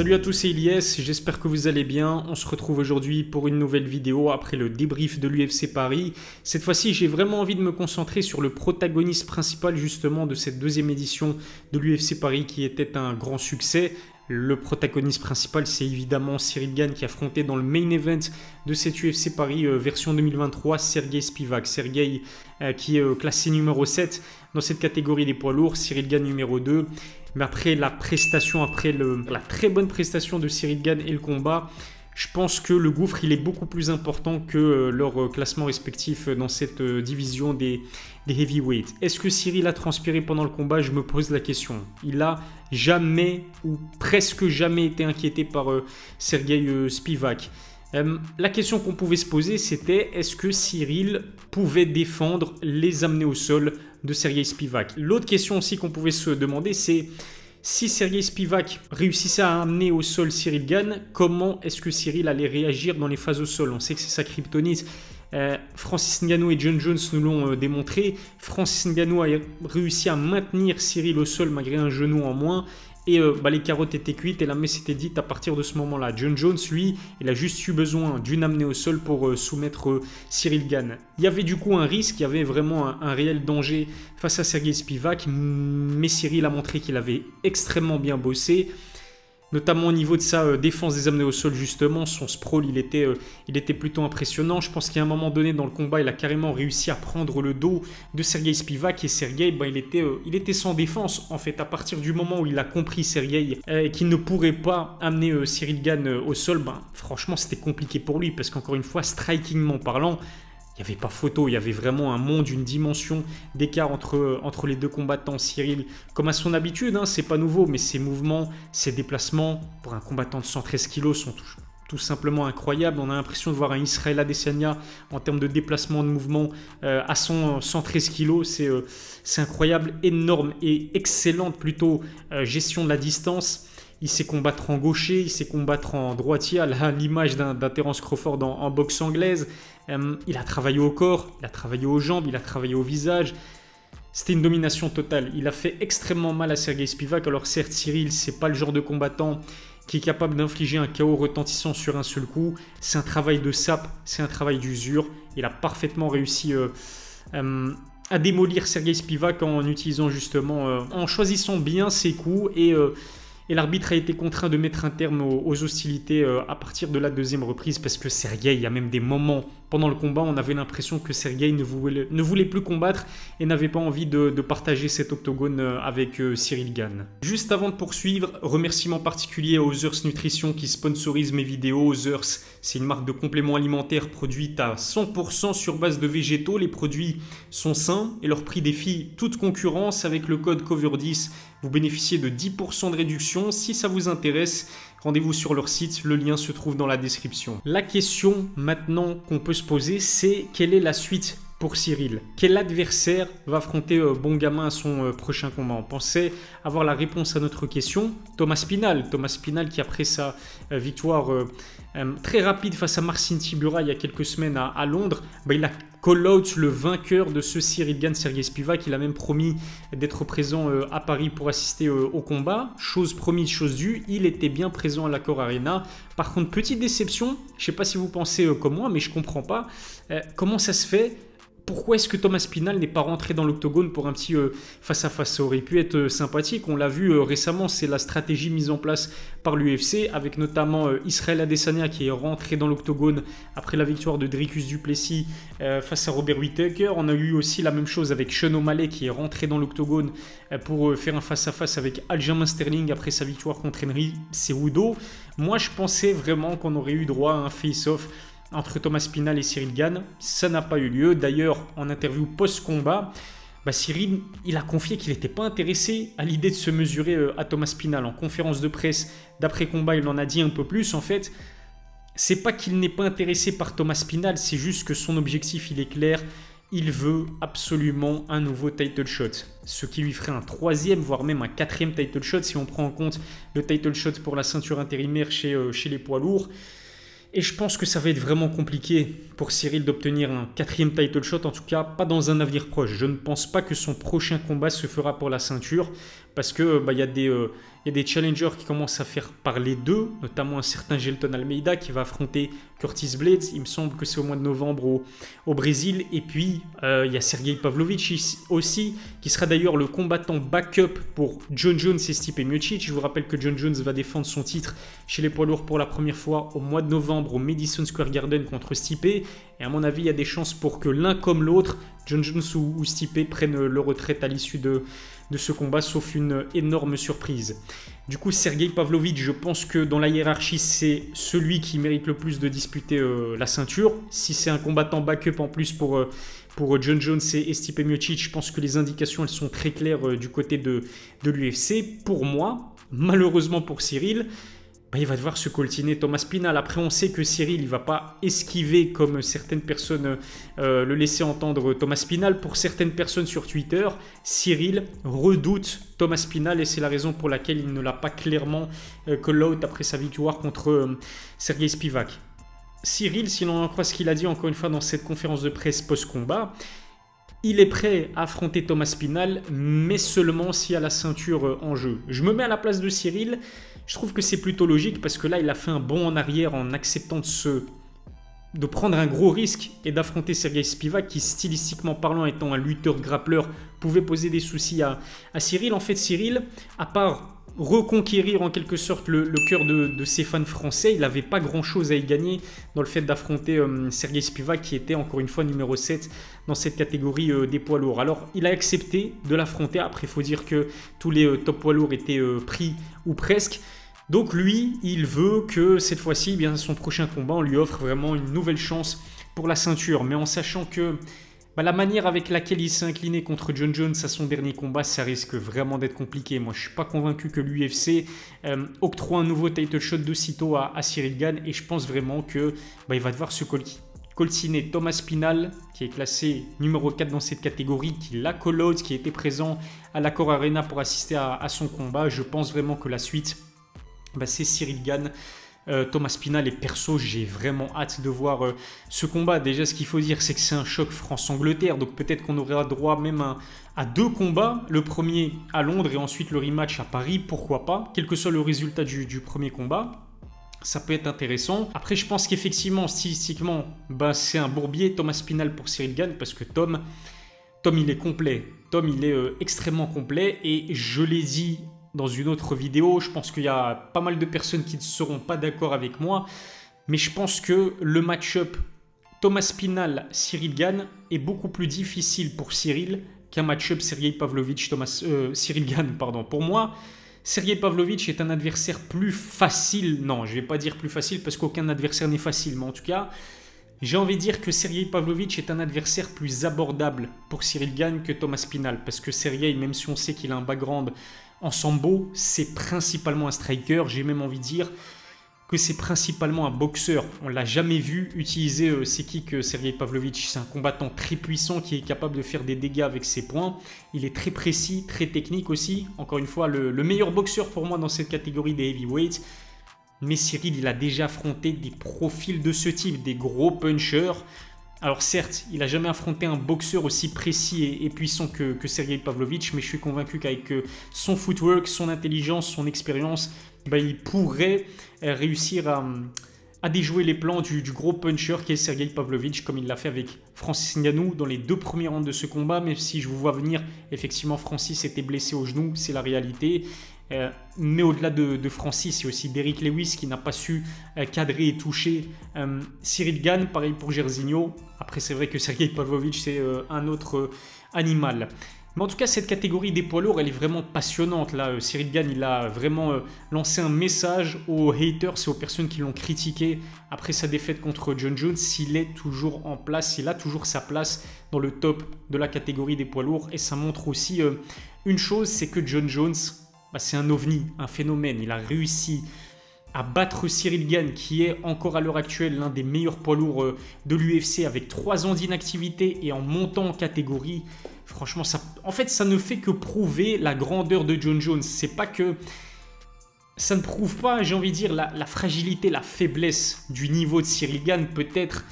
Salut à tous, c'est Ilyes, j'espère que vous allez bien. On se retrouve aujourd'hui pour une nouvelle vidéo après le débrief de l'UFC Paris. Cette fois-ci, j'ai vraiment envie de me concentrer sur le protagoniste principal justement de cette deuxième édition de l'UFC Paris qui était un grand succès. Le protagoniste principal, c'est évidemment Cyril Gane qui affrontait dans le main event de cette UFC Paris version 2023 Serghei Spivak. Serghei qui est classé numéro 7 dans cette catégorie des poids lourds, Cyril Gane numéro 2. Mais après la prestation, la très bonne prestation de Cyril Gane et le combat, je pense que le gouffre il est beaucoup plus important que leur classement respectif dans cette division des heavyweights. Est-ce que Cyril a transpiré pendant le combat? Je me pose la question. Il a jamais ou presque jamais été inquiété par Serghei Spivak. La question qu'on pouvait se poser, c'était est-ce que Cyril pouvait défendre les amener au sol de Serghei Spivak? L'autre question aussi qu'on pouvait se demander, c'est si Serghei Spivak réussissait à amener au sol Cyril Gane, comment est-ce que Cyril allait réagir dans les phases au sol? On sait que c'est sa kryptonite. Francis Ngannou et John Jones nous l'ont démontré. Francis Ngannou a réussi à maintenir Cyril au sol malgré un genou en moins. Et les carottes étaient cuites et la messe était dite à partir de ce moment-là. John Jones, lui, il a juste eu besoin d'une amenée au sol pour soumettre Cyril Gane. Il y avait du coup un risque, il y avait vraiment un réel danger face à Serghei Spivak, mais Cyril a montré qu'il avait extrêmement bien bossé. Notamment au niveau de sa défense des amenés au sol justement, son sprawl il était plutôt impressionnant. Je pense qu'à un moment donné dans le combat, il a carrément réussi à prendre le dos de Serghei Spivak et Serghei, il était sans défense en fait. À partir du moment où il a compris Serghei qu'il ne pourrait pas amener Cyril Gane au sol, franchement c'était compliqué pour lui parce qu'encore une fois, strikingment parlant, il n'y avait pas photo, il y avait vraiment un monde, une dimension d'écart entre les deux combattants. Cyril, comme à son habitude, c'est pas nouveau, mais ses mouvements, ses déplacements, pour un combattant de 113 kg, sont tout simplement incroyables. On a l'impression de voir un Israel Adesanya en termes de déplacement, de mouvement à 113 kg. C'est incroyable, énorme et excellente plutôt gestion de la distance. Il sait combattre en gaucher, il sait combattre en droitier, à l'image d'un Terence Crawford en boxe anglaise. Il a travaillé au corps, il a travaillé aux jambes, il a travaillé au visage. C'était une domination totale. Il a fait extrêmement mal à Serghei Spivak. Alors certes, Cyril, c'est pas le genre de combattant qui est capable d'infliger un KO retentissant sur un seul coup. C'est un travail de sape, c'est un travail d'usure. Il a parfaitement réussi à démolir Serghei Spivak en utilisant justement, en choisissant bien ses coups et l'arbitre a été contraint de mettre un terme aux hostilités à partir de la deuxième reprise parce que Serghei, il y a même des moments pendant le combat, on avait l'impression que Serghei ne voulait plus combattre et n'avait pas envie de partager cet octogone avec Cyril Gane. Juste avant de poursuivre, remerciement particulier à Others Nutrition qui sponsorise mes vidéos. Others, c'est une marque de compléments alimentaires produite à 100% sur base de végétaux. Les produits sont sains et leur prix défie toute concurrence. Avec le code COVER10, vous bénéficiez de 10% de réduction. Si ça vous intéresse, rendez-vous sur leur site, le lien se trouve dans la description. La question maintenant qu'on peut se poser, c'est quelle est la suite pour Cyril? Quel adversaire va affronter Bon Gamin à son prochain combat? On pensait avoir la réponse à notre question. Thomas Spinal. Thomas Spinal qui après sa victoire très rapide face à Marcin Tybura il y a quelques semaines à Londres, il a call-out le vainqueur de ce Cyril Gane, Serghei Spivak. Il a même promis d'être présent à Paris pour assister au combat. Chose promise, chose due, il était bien présent à l'Accor Arena. Par contre, petite déception, je ne sais pas si vous pensez comme moi, mais je ne comprends pas comment ça se fait. Pourquoi est-ce que Thomas Spinal n'est pas rentré dans l'octogone pour un petit face-à-face? Ça aurait pu être sympathique. On l'a vu récemment, c'est la stratégie mise en place par l'UFC avec notamment Israel Adesanya qui est rentré dans l'octogone après la victoire de Dricus du Plessis face à Robert Whittaker. On a eu aussi la même chose avec Sean O'Malley qui est rentré dans l'octogone pour faire un face-à-face avec Aljamain Sterling après sa victoire contre Henry Cejudo. Moi, je pensais vraiment qu'on aurait eu droit à un face-off entre Thomas Spinal et Cyril Gane. Ça n'a pas eu lieu. D'ailleurs, en interview post-combat, Cyril, il a confié qu'il n'était pas intéressé à l'idée de se mesurer à Thomas Spinal. En conférence de presse d'après-combat, il en a dit un peu plus. En fait, c'est pas qu'il n'est pas intéressé par Thomas Spinal, c'est juste que son objectif, il est clair. Il veut absolument un nouveau title shot. Ce qui lui ferait un troisième, voire même un quatrième title shot si on prend en compte le title shot pour la ceinture intérimaire chez les poids lourds. Et je pense que ça va être vraiment compliqué pour Cyril d'obtenir un quatrième title shot, en tout cas pas dans un avenir proche. Je ne pense pas que son prochain combat se fera pour la ceinture. parce que il y a des challengers qui commencent à faire parler d'eux, notamment un certain Gelton Almeida qui va affronter Curtis Blades, il me semble que c'est au mois de novembre au Brésil, et puis il y a Sergei Pavlovich aussi, qui sera d'ailleurs le combattant backup pour Jon Jones et Stipe Miocic. Je vous rappelle que Jon Jones va défendre son titre chez les poids lourds pour la première fois au mois de novembre au Madison Square Garden contre Stipe, et à mon avis il y a des chances pour que l'un comme l'autre, Jon Jones ou Stipe, prennent leur retraite à l'issue de ce combat, sauf une énorme surprise. Du coup, Sergei Pavlovich, je pense que dans la hiérarchie, c'est celui qui mérite le plus de disputer la ceinture. Si c'est un combattant backup en plus pour Jon Jones et Stipe Miocic, je pense que les indications elles sont très claires du côté de l'UFC. Pour moi, malheureusement pour Cyril, il va devoir se coltiner Thomas Spinal. Après, on sait que Cyril, il ne va pas esquiver comme certaines personnes le laissaient entendre Thomas Spinal. Pour certaines personnes sur Twitter, Cyril redoute Thomas Spinal et c'est la raison pour laquelle il ne l'a pas clairement call out après sa victoire contre Sergei Spivak. Cyril, si l'on en croit ce qu'il a dit encore une fois dans cette conférence de presse post-combat, il est prêt à affronter Thomas Spinal, mais seulement s'il y a la ceinture en jeu. Je me mets à la place de Cyril. Je trouve que c'est plutôt logique parce que là, il a fait un bond en arrière en acceptant de prendre un gros risque et d'affronter Sergei Spivak qui, stylistiquement parlant, étant un lutteur grappleur, pouvait poser des soucis à Cyril. En fait, Cyril, à part reconquérir en quelque sorte le cœur de ses fans français, il n'avait pas grand-chose à y gagner dans le fait d'affronter Sergei Spivak qui était encore une fois numéro 7 dans cette catégorie des poids lourds. Alors, il a accepté de l'affronter. Après, il faut dire que tous les top poids lourds étaient pris ou presque. Donc lui, il veut que cette fois-ci, bien son prochain combat, on lui offre vraiment une nouvelle chance pour la ceinture. Mais en sachant que la manière avec laquelle il s'est incliné contre Jon Jones à son dernier combat, ça risque vraiment d'être compliqué. Moi, je ne suis pas convaincu que l'UFC octroie un nouveau title shot d'aussitôt à Cyril Gane. Et je pense vraiment qu'il va devoir se coltiner Thomas Spinal, qui est classé numéro 4 dans cette catégorie, qui l'a call out, qui était présent à l'Accor Arena pour assister à son combat. Je pense vraiment que la suite, c'est Cyril Gane, Thomas Spinal, et perso j'ai vraiment hâte de voir ce combat. Déjà, ce qu'il faut dire, c'est que c'est un choc France-Angleterre, donc peut-être qu'on aura droit même à 2 combats, le premier à Londres et ensuite le rematch à Paris, pourquoi pas, quel que soit le résultat du premier combat. Ça peut être intéressant. Après, je pense qu'effectivement, stylistiquement, c'est un bourbier Thomas Spinal pour Cyril Gane, parce que Tom il est complet. Tom, il est extrêmement complet, et je l'ai dit dans une autre vidéo, je pense qu'il y a pas mal de personnes qui ne seront pas d'accord avec moi, mais je pense que le match-up Thomas Spinal-Cyril Gane est beaucoup plus difficile pour Cyril qu'un match-up Sergei Pavlovich-Cyril Gane. Pour moi, Sergei Pavlovich est un adversaire plus facile. Non, je ne vais pas dire plus facile parce qu'aucun adversaire n'est facile, mais en tout cas, j'ai envie de dire que Sergei Pavlovich est un adversaire plus abordable pour Cyril Gane que Thomas Spinal, parce que Sergei, même si on sait qu'il a un background en sambo, c'est principalement un striker. J'ai même envie de dire que c'est principalement un boxeur. On ne l'a jamais vu utiliser ses kicks, Sergei Pavlovich. C'est un combattant très puissant qui est capable de faire des dégâts avec ses poings. Il est très précis, très technique aussi. Encore une fois, le meilleur boxeur pour moi dans cette catégorie des heavyweights. Mais Cyril, il a déjà affronté des profils de ce type, des gros punchers. Alors certes, il n'a jamais affronté un boxeur aussi précis et puissant que Sergei Pavlovich, mais je suis convaincu qu'avec son footwork, son intelligence, son expérience, il pourrait réussir à déjouer les plans du gros puncher qui est Sergei Pavlovich, comme il l'a fait avec Francis Ngannou dans les 2 premiers rounds de ce combat. Même si je vous vois venir, effectivement, Francis était blessé au genou, c'est la réalité. Mais au-delà de Francis, il y a aussi Derrick Lewis qui n'a pas su cadrer et toucher Cyril Gane, pareil pour Jairzinho. Après, c'est vrai que Sergei Pavlovich, c'est un autre animal. Mais en tout cas, cette catégorie des poids lourds, elle est vraiment passionnante. Là, Cyril Gane, il a vraiment lancé un message aux haters et aux personnes qui l'ont critiqué après sa défaite contre Jon Jones. S'il est toujours en place, il a toujours sa place dans le top de la catégorie des poids lourds. Et ça montre aussi une chose, c'est que Jon Jones, c'est un ovni, un phénomène. Il a réussi à battre Cyril Gane, qui est encore à l'heure actuelle l'un des meilleurs poids lourds de l'UFC, avec 3 ans d'inactivité et en montant en catégorie. Franchement, ça ne fait que prouver la grandeur de Jon Jones. C'est pas que ça ne prouve pas, j'ai envie de dire, la fragilité, la faiblesse du niveau de Cyril Gane, peut-être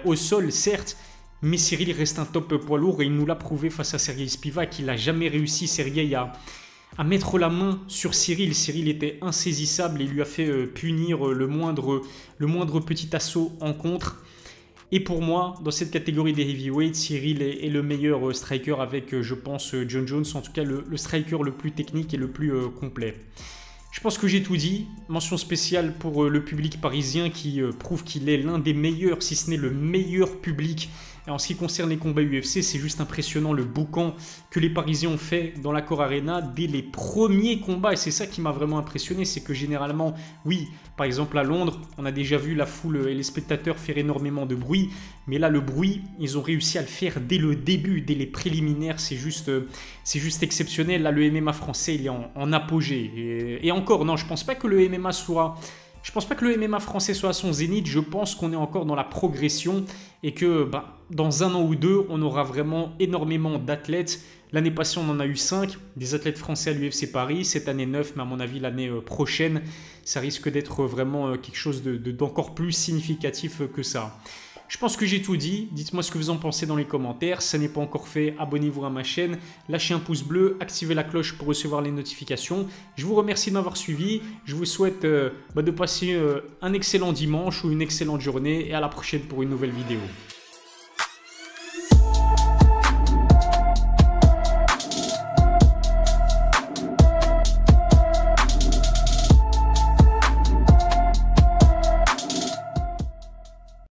au sol, certes, mais Cyril reste un top poids lourd et il nous l'a prouvé face à Sergei Spivak. Il n'a jamais réussi, Sergei, à mettre la main sur Cyril. Cyril était insaisissable et lui a fait punir le moindre petit assaut en contre. Et pour moi, dans cette catégorie des heavyweights, Cyril est le meilleur striker avec, je pense, Jon Jones, en tout cas le striker le plus technique et le plus complet. Je pense que j'ai tout dit. Mention spéciale pour le public parisien qui prouve qu'il est l'un des meilleurs, si ce n'est le meilleur public. Et en ce qui concerne les combats UFC, c'est juste impressionnant le boucan que les Parisiens ont fait dans l'Accor Arena dès les premiers combats. Et c'est ça qui m'a vraiment impressionné, c'est que généralement, oui, par exemple à Londres, on a déjà vu la foule et les spectateurs faire énormément de bruit. Mais là, le bruit, ils ont réussi à le faire dès le début, dès les préliminaires. C'est juste exceptionnel. Là, le MMA français, il est en apogée. Et encore, non, je pense pas que le MMA soit... Je pense pas que le MMA français soit à son zénith, je pense qu'on est encore dans la progression et que dans 1 an ou 2, on aura vraiment énormément d'athlètes. L'année passée, on en a eu 5, des athlètes français à l'UFC Paris, cette année 9, mais à mon avis, l'année prochaine, ça risque d'être vraiment quelque chose d'encore plus significatif que ça. Je pense que j'ai tout dit, dites-moi ce que vous en pensez dans les commentaires, si ça n'est pas encore fait, abonnez-vous à ma chaîne, lâchez un pouce bleu, activez la cloche pour recevoir les notifications. Je vous remercie de m'avoir suivi, je vous souhaite de passer un excellent dimanche ou une excellente journée et à la prochaine pour une nouvelle vidéo.